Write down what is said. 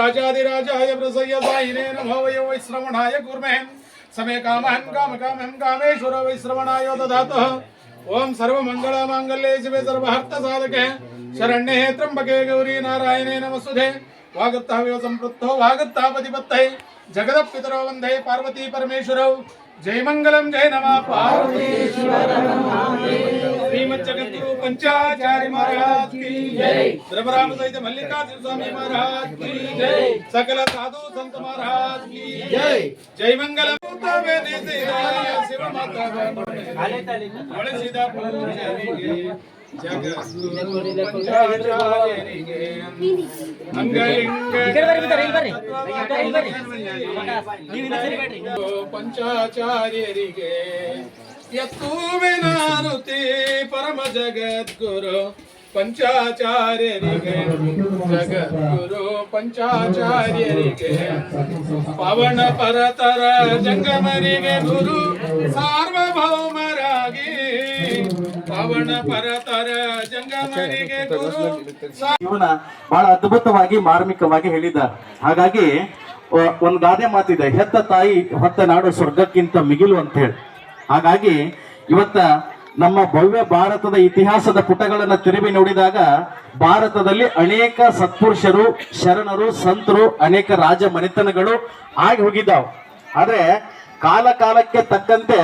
राजाधिराजाय प्रसय्य सायिने नमो वैश्रवणाय कुर्महे समे कामहं कामकामहं कामेश्वर वैश्रवणाय ददातः। ओम सर्वमंगल मांगल्ये शिवे सर्वार्थ साधके शरण्ये त्र्यंबके गौरी नारायणे नमस्तुते। वागत्ताविव संपृक्तो वागत्तापतिपत्तये जगदपितरो वन्दे पार्वती परमेश्वरौ। जय मंगलम जय नमः पार्वतीश्वर श्रीमज्जगद्गुरु पंचाचार्य महाराज की जय। द्रवराम सहित मल्लिकार्जुन स्वामी महाराज की जय। सकल साधु संत महाराज की जय। जय मंगलम शिव माता पंचाचार्यರಿಗೆ ಎತ್ತುವೆ ನಾನುತಿ ಪರಮ ಜಗದ್ಗುರು पंचाचार्यರಿಗೆ जगद्गुरु पंचाचार्यರಿಗೆ पवन परतर जंगमರಿಗೆ गुरु सार्वभौमरागी पवन परतर जंगमರಿಗೆ गुरु ಇವನ ಬಹಳ ಅದ್ಭುತವಾಗಿ ಮಾರ್ಮಿಕವಾಗಿ ಹೇಳಿದ್ದಾರೆ. ಹಾಗಾಗಿ ಒಂದು ಗಾದೆ ಮಾತಿದೆ, ಹೆತ್ತ ತಾಯಿ ಹೊತ್ತ ನಾಡು ಸ್ವರ್ಗಕ್ಕಿಂತ ಮಿಗಿಲು ಅಂತ ಹೇಳಿ. ಹಾಗಾಗಿ ಇವತ್ತ ನಮ್ಮ ಭವ್ಯ ಭಾರತದ ಇತಿಹಾಸದ ಪುಟಗಳನ್ನು ತಿರುವಿ ನೋಡಿದಾಗ ಭಾರತದಲ್ಲಿ ಅನೇಕ ಸತ್ಪುರುಷರು, ಶರಣರು, ಸಂತರು, ಅನೇಕ ರಾಜ ಮನೆತನಗಳು ಆಗಿ ಹೋಗಿದ್ದಾವೆ. ಆದ್ರೆ ಕಾಲ ಕಾಲಕ್ಕೆ ತಕ್ಕಂತೆ